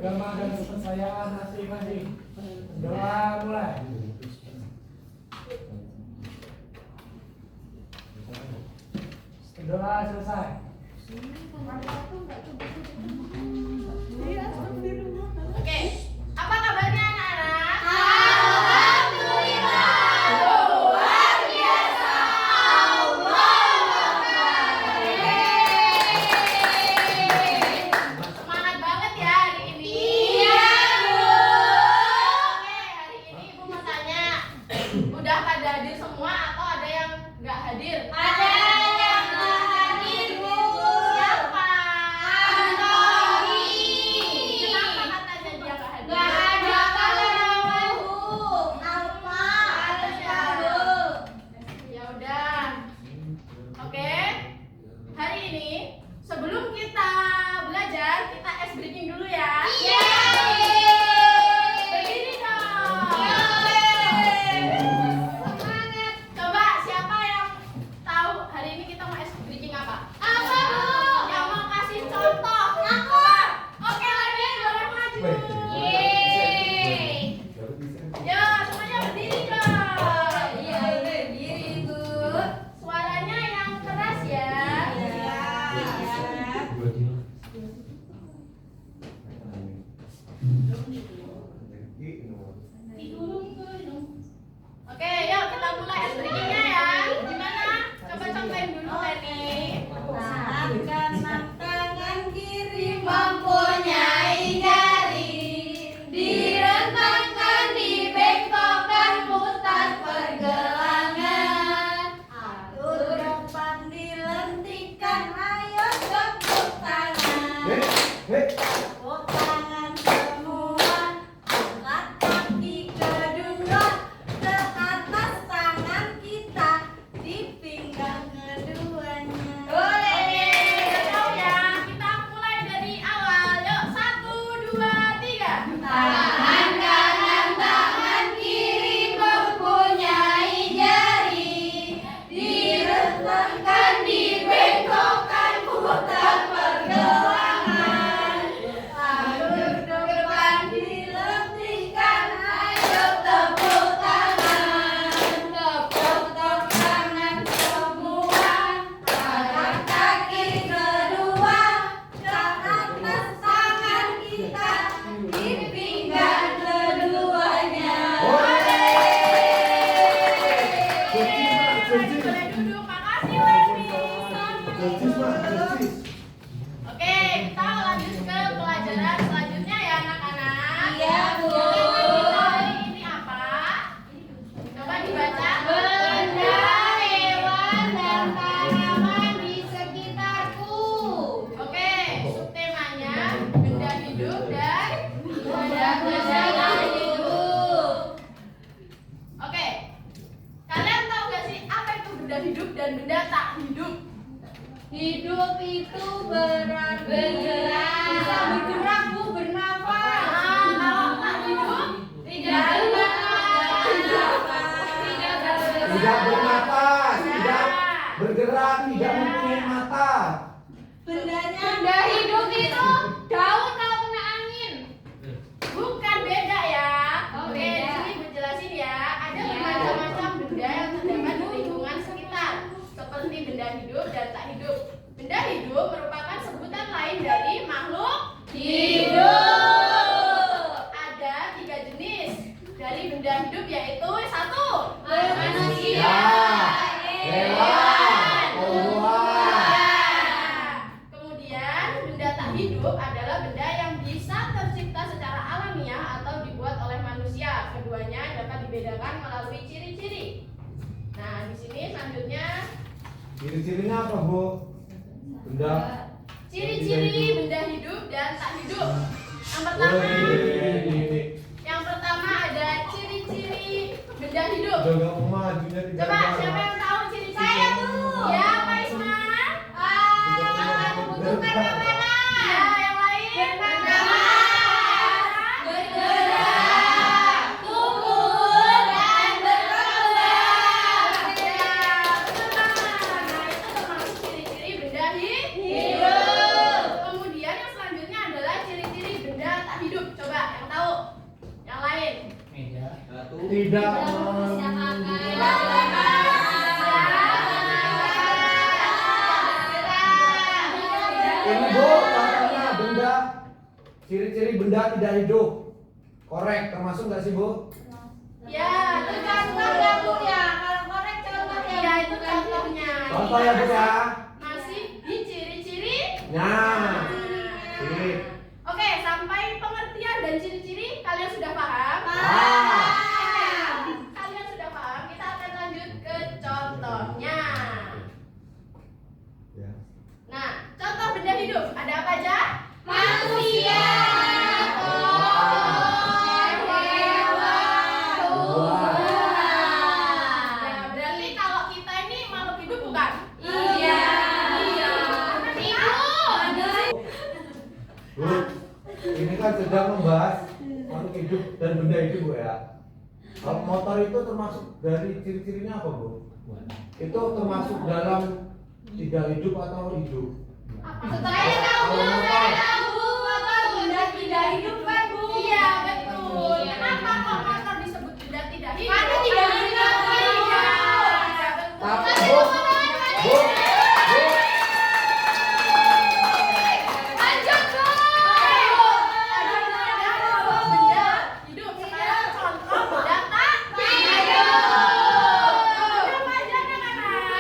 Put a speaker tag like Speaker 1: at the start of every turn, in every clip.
Speaker 1: agama dan kepercayaan masing-masing. Doa mulai. Doa selesai.
Speaker 2: Oke, apa kabarnya anak-anak?
Speaker 3: Alhamdulillah, luar biasa.
Speaker 2: Semangat banget ya hari ini.
Speaker 3: Iya, Bu.
Speaker 2: Oke, hari ini Ibu mau tanya, udah pada hadir semua atau ada yang nggak hadir?
Speaker 3: Ada yang nggak hadir, Bu.
Speaker 2: Siapa?
Speaker 3: Antoni.
Speaker 2: Kenapa katanya dia nggak hadir?
Speaker 3: Nggak ada kawan, Bu. Alma, Bu.
Speaker 2: Ya udah. Oke. Hari ini sebelum kita belajar, kita ice breaking dulu ya. Berdiri dong.
Speaker 3: Semangat.
Speaker 2: Coba siapa yang tahu hari ini kita mau ice breaking apa?
Speaker 3: Apa, Bu?
Speaker 2: Yang mau kasih contoh?
Speaker 3: Aku.
Speaker 2: Oke, lagi boleh maju.
Speaker 3: Yeay.
Speaker 2: Ya, semuanya berdiri dong.
Speaker 3: Iya, berdiri, Bu.
Speaker 2: Suaranya yang keras ya. Oke, yuk kita mulai ice breakingnya ya. Gimana? Coba contohin dulu Leni.
Speaker 3: Kanan tangan kiri mempunyai jari, direntangkan, dibengkokkan, putar pergelangan. Atur depan dilentikan, ayo tepuk tangan. Tepuk tangan semua, angkat kaki kedua ke atas tangan kita, di pinggang keduanya.
Speaker 2: Oke, udah tahu ya. Kita mulai dari awal. Yuk, 1, 2, 3.
Speaker 3: Tangan kanan, tangan kiri mempunyai jari, direntangkan, dibengkokkan, putar pergelangan. Atur depan dilentikan, ayo tepuk tangan. Tepuk tangan semua, angkat kaki kedua ke atas tangan kita, di pinggang keduanya.
Speaker 2: Boleh duduk. Makasih Leni. Oke, kita lanjut ke pelajaran selanjutnya ya anak-anak.
Speaker 3: Iya, Bu.
Speaker 2: Kita hari ini apa? Coba dibaca.
Speaker 3: Benda, hewan, dan tanaman di sekitarku.
Speaker 2: Oke, subtemanya benda hidup dan
Speaker 3: Benda-benda yang hidup.
Speaker 2: Oke, kalian tahu gak sih apa itu benda hidup dan benda tak hidup?
Speaker 3: Hidup itu berarti bisa bergerak, Bu, bernafas.
Speaker 2: Kalau tak hidup
Speaker 3: Tidak bernafas.
Speaker 1: Tidak bernapas, tidak bergerak, tidak mempunyai mata.
Speaker 3: Benda hidup itu daun kalau kena angin.
Speaker 2: bukan beda ya.
Speaker 3: Oh,
Speaker 2: Oke,
Speaker 3: beda.
Speaker 2: di sini berjelasin ya. Ada
Speaker 3: Iya.
Speaker 2: bermacam-macam benda yang terdapat di lingkungan sekitar, seperti benda hidup dan tak hidup. Benda hidup merupakan sebutan lain dari makhluk
Speaker 3: Hidup.
Speaker 2: Ada 3 jenis dari benda hidup, yaitu 1.
Speaker 3: Manusia.
Speaker 1: Hewan,
Speaker 2: Nah, kemudian benda tak hidup adalah benda yang bisa tercipta secara alamiah atau dibuat oleh manusia. Keduanya dapat dibedakan melalui ciri-ciri. Nah, di sini selanjutnya
Speaker 1: Ciri-cirinya apa, Bu? Benda.
Speaker 2: ciri-ciri benda hidup dan tak hidup. Yang pertama, yang pertama ada ciri-ciri benda hidup.
Speaker 1: Jaga majunya tidak
Speaker 2: Coba
Speaker 1: jalan.
Speaker 2: siapa yang tahu ciri-ciri?
Speaker 3: Saya, Bu.
Speaker 2: Ya, Pak Isma.
Speaker 3: Membutuhkan makanan.
Speaker 2: Ya, yang lain.
Speaker 3: Bergerak, tumbuh, dan berkembang.
Speaker 2: Ya, betul banget. Nah, itu termasuk ciri-ciri benda hidup.
Speaker 3: Hidup.
Speaker 2: Kemudian yang selanjutnya adalah ciri-ciri benda tak hidup? Coba yang tahu. Yang lain.
Speaker 1: Tidak Ini Bu, contohnya benda, ciri-ciri benda tidak hidup. Korek, termasuk nggak sih Bu?
Speaker 2: Ya, itu contoh ya Bu ya. Kalau korek contoh ya. Ya, itu contohnya.
Speaker 1: Contoh ya Bu ya.
Speaker 2: Masih di ciri-ciri.
Speaker 1: Nah, sip.
Speaker 2: Oke, sampai pengertian dan ciri-ciri kalian sudah paham? Kalian sudah paham? Kita akan lanjut ke contohnya.
Speaker 1: Ya.
Speaker 2: Nah, contoh benda hidup ada apa aja?
Speaker 3: Manusia.
Speaker 2: Nah, berarti kalau kita ini makhluk hidup bukan?
Speaker 3: Iya.
Speaker 1: Bu, ini kan sedang membahas makhluk hidup dan benda hidup Bu ya. Kalau motor itu termasuk dari ciri-cirinya apa Bu? Itu termasuk dalam tidak hidup atau hidup?
Speaker 3: Saya tahu, saya tahu. Motor benda tidak hidup kan Bu?
Speaker 2: Iya, betul. Kenapa kok motor disebut benda tidak hidup?
Speaker 3: Karena tidak hidup.
Speaker 2: Iya, betul.
Speaker 1: Tapi Bu, Bu,
Speaker 3: Lanjut Bu.
Speaker 2: Ada benda hidup. Sekarang contoh benda tak hidup. Apa aja anak-anak?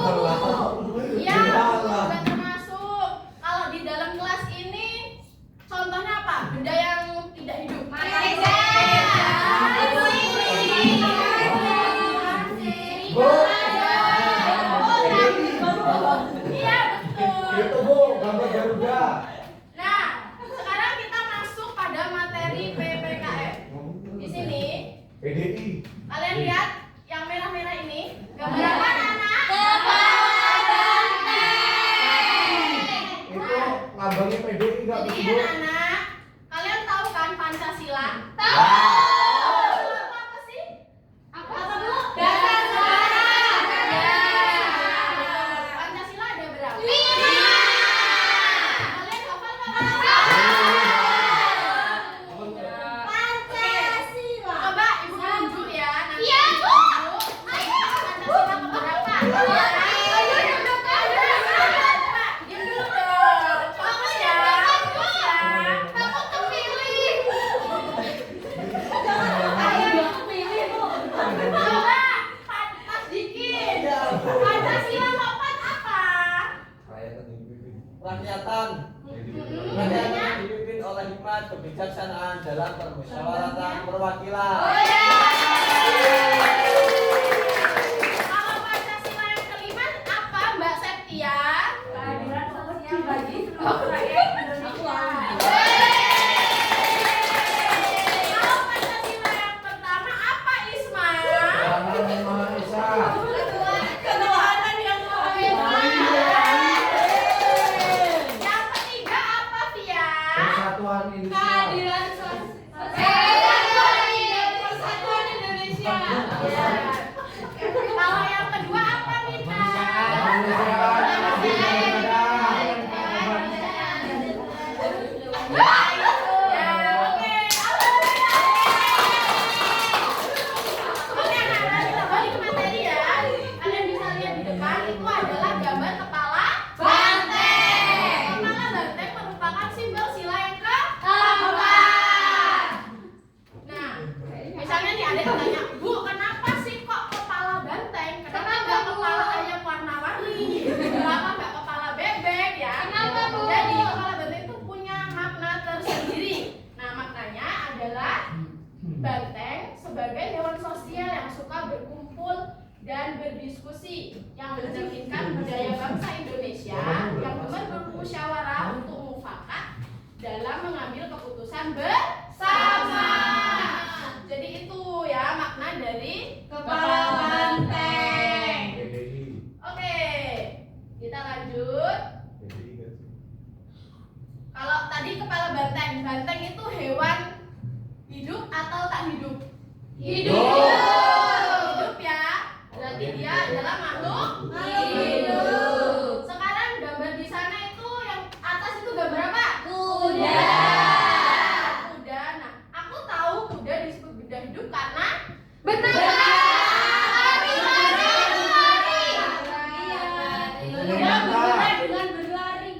Speaker 2: Iya, sudah termasuk. Kalau di dalam kelas ini contohnya apa? Benda yang tidak hidup.
Speaker 1: Bu,
Speaker 2: Iya, betul.
Speaker 1: itu Bu, gambar Garuda.
Speaker 2: Nah, sekarang kita masuk pada materi PPKN. Di sini
Speaker 1: PDI.
Speaker 2: kalian lihat yang merah-merah ini gambar apa anak-anak?
Speaker 1: Itu lambangnya PDI nggak
Speaker 2: Jadi
Speaker 1: Bu?
Speaker 2: anak-anak, kalian tahu kan Pancasila?
Speaker 3: Tahu.
Speaker 2: Apa sih?
Speaker 3: Apa Bu? Dasar negara.
Speaker 2: Ya. Pancasila ada berapa?
Speaker 3: 5.
Speaker 2: Kalian hafal nggak?
Speaker 3: Pancasila.
Speaker 2: Coba ibu tunjuk ya. Nanti
Speaker 3: Iya,
Speaker 2: ibu
Speaker 3: Bu.
Speaker 2: tunjuk. Pancasila keberapa?
Speaker 3: Ayo duduk aja.
Speaker 2: Coba, diam dulu dong. Fokus ya. Fokus ya.
Speaker 3: Takut kepilih.
Speaker 2: Coba, pas dikit. Pancasila keempat apa?
Speaker 4: Rakyatan rakyat dipimpin oleh hikmat kebijaksanaan dalam permusyawaratan perwakilan.
Speaker 2: Kalau Pancasila yang kelima apa Mbak Septia? Keadilan sosial bagi seluruh rakyat Indonesia. Kalau Pancasila yang pertama apa Isma?
Speaker 1: Tuhan Yang Maha Esa.
Speaker 2: Ketuhanan yang Maha Esa. Yang ketiga apa Via?
Speaker 1: Persatuan Indonesia.
Speaker 3: Keadilan sosial. Persatuan Indonesia.
Speaker 2: Ya. Kalau yang kedua apa Mita?
Speaker 1: Kemanusiaan adil dan beradab.
Speaker 2: Ya, oke. Oke, nah kita balik ke materi ya. Kalian bisa lihat di depan itu adalah gambar kepala
Speaker 3: Banteng.
Speaker 2: Kepala banteng merupakan simbol sila yang keempat. Nah, misalnya nih ada yang tanya, Bu, kenapa sih kok kepala banteng? Kenapa nggak kepala ayam warna-warni? Kenapa nggak kepala bebek ya?
Speaker 3: Kenapa, Bu?
Speaker 2: Jadi kepala banteng itu punya makna tersendiri. Nah, maknanya adalah banteng sebagai hewan sosial yang suka berkumpul dan berdiskusi, yang mencerminkan budaya bangsa Indonesia yang gemar bermusyawarah untuk mufakat dalam mengambil keputusan bersama. Jadi itu ya makna dari
Speaker 3: Kepala banteng.
Speaker 1: PDI.
Speaker 2: Oke, kita lanjut.
Speaker 1: PDI kan sih.
Speaker 2: Kalau tadi kepala banteng, banteng itu hewan hidup atau tak hidup?
Speaker 3: Hidup.
Speaker 2: Hidup ya. Berarti dia adalah makhluk
Speaker 3: Hidup.
Speaker 2: Sekarang gambar di sana itu yang atas itu gambar apa?
Speaker 3: Kuda.
Speaker 2: Kuda. Nah, aku tahu kuda disebut benda hidup karena
Speaker 3: Benar.
Speaker 2: Lari, lari, lari.
Speaker 3: Iya, bergerak dengan berlari.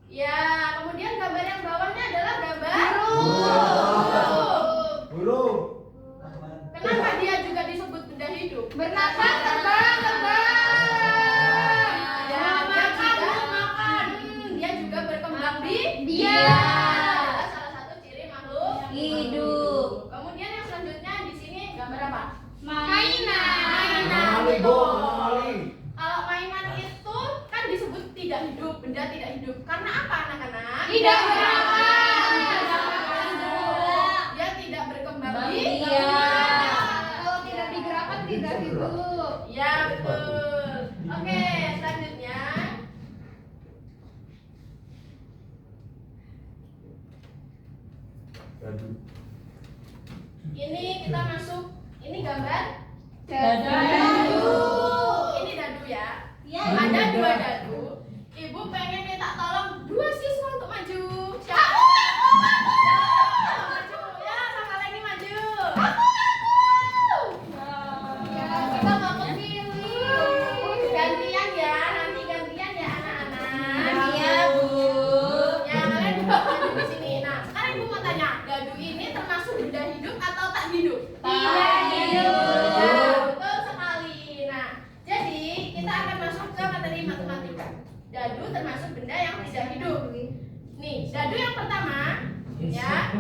Speaker 2: Ya, kemudian gambar yang bawahnya adalah gambar
Speaker 3: Burung.
Speaker 1: Burung.
Speaker 2: Kenapa dia juga disebut benda hidup?
Speaker 3: Bernafas, terbang, terbang.
Speaker 2: Ya, dia juga makan. Dia juga berkembang biak.
Speaker 3: Biak.
Speaker 2: Adalah salah satu ciri makhluk
Speaker 3: Hidup.
Speaker 2: Kemudian yang selanjutnya di sini gambar apa?
Speaker 3: Mainan.
Speaker 1: Anomali, Bu, anomali.
Speaker 2: Kalau mainan itu kan disebut tidak hidup, benda tidak hidup. Karena apa, anak-anak?
Speaker 3: Tidak bergerak.
Speaker 2: Dia tidak berkembang
Speaker 3: Biak.
Speaker 2: biak.
Speaker 3: Kalau tidak digerakkan tidak hidup.
Speaker 2: Ya, betul. Oke, selanjutnya.
Speaker 1: Dadu.
Speaker 2: Ini kita masuk. Ini gambar
Speaker 3: Dadu.
Speaker 2: Ini dadu ya.
Speaker 3: Ya.
Speaker 2: Ada dua dadu. Ibu pengen minta tolong dua siswa untuk maju. Siapa? Maju. Ya, sama lagi maju. Ya, kita mau kepilih. Gantian ya, nanti gantian ya anak-anak.
Speaker 3: Iya, Bu.
Speaker 2: Ya, kalian dua maju di sini. Nah, sekarang ibu mau tanya, dadu ini termasuk benda hidup atau tak hidup?
Speaker 3: Tidak hidup.
Speaker 2: Ya, betul sekali. Nah, jadi kita akan masuk ke materi matematika. Dadu termasuk benda yang tidak hidup. Nih, dadu yang pertama, ya,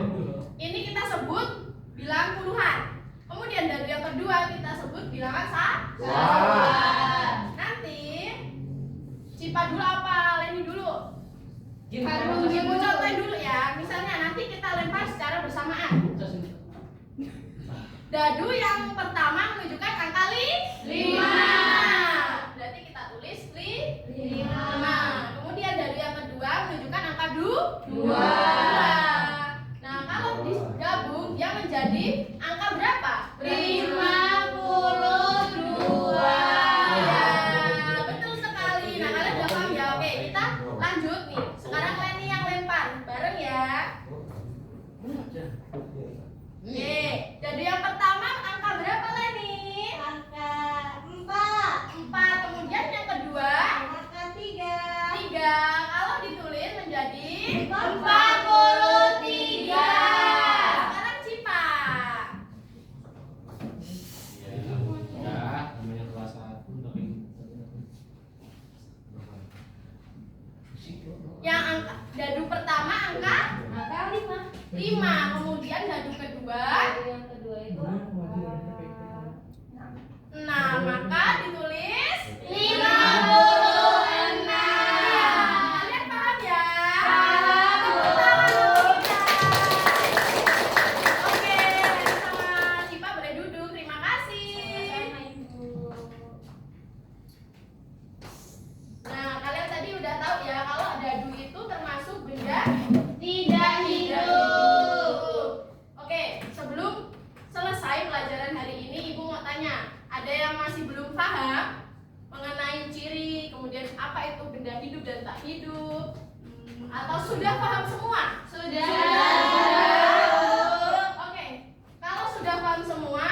Speaker 2: ini kita sebut bilang puluhan. Kemudian dadu yang kedua kita sebut bilangan
Speaker 1: Wah.
Speaker 2: Nanti Cipa dulu apa? Leni dulu.
Speaker 3: Harum
Speaker 2: Ibu contohin dulu ya. Misalnya nanti kita lempar secara bersamaan. Dadu yang pertama menunjukkan angka 5. Berarti kita tulis 5. Kemudian dadu yang kedua menunjukkan angka 2. Nah, kalau digabung dia menjadi angka berapa?
Speaker 3: 52.
Speaker 2: Ya, betul sekali. Nah, kalian udah paham ya? Oke, kita lanjut nih. Sekarang Leni yang lempar. Bareng ya. Oke, jadi yang pertama angka berapa Leni?
Speaker 3: Angka 4.
Speaker 2: 4. Kemudian yang kedua
Speaker 3: Angka 3.
Speaker 2: 3. Kalau ditulis menjadi
Speaker 3: 43.
Speaker 2: Sekarang Cipa.
Speaker 5: namanya kelas 1 tapi
Speaker 2: Yang angka dadu pertama angka
Speaker 3: Angka 5.
Speaker 2: 5. Kemudian dadu kedua
Speaker 3: Yang kedua itu angka
Speaker 2: 6. Maka ditulis
Speaker 3: 56.
Speaker 2: Kalian paham ya?
Speaker 3: Paham.
Speaker 2: Tepuk tangan untuk kita. Oke, Leni sama Cipa boleh duduk. Terima kasih. Nah, kalian tadi udah tahu ya kalau dadu itu termasuk benda
Speaker 3: tidak hidup.
Speaker 2: Oke, sebelum selesai pelajaran hari ini, Ibu mau tanya, ada yang masih belum paham mengenai ciri, kemudian apa itu benda hidup dan tak hidup? Atau sudah paham semua?
Speaker 3: Sudah.
Speaker 2: Oke, kalau sudah paham semua,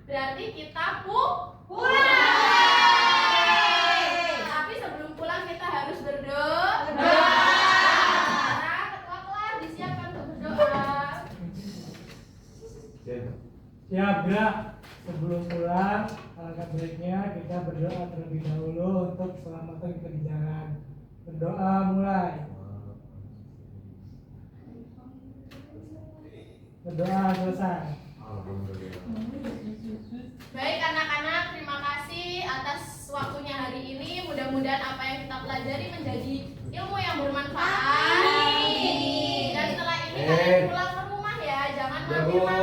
Speaker 2: berarti kita
Speaker 3: Pulang.
Speaker 2: Tapi sebelum pulang kita harus berdoa.
Speaker 3: Berdoa.
Speaker 2: Sekarang ketua kelas disiapkan untuk berdoa.
Speaker 6: Ya, Bra, sebelum pulang, alangkah baiknya kita berdoa terlebih dahulu untuk keselamatan kita di jalan. Berdoa mulai. Berdoa selesai.
Speaker 1: Alhamdulillah.
Speaker 2: Baik anak-anak, terima kasih atas waktunya hari ini. Mudah-mudahan apa yang kita pelajari menjadi ilmu yang bermanfaat.
Speaker 3: Amin.
Speaker 2: Dan setelah ini kalian pulang ke rumah ya, jangan main-main.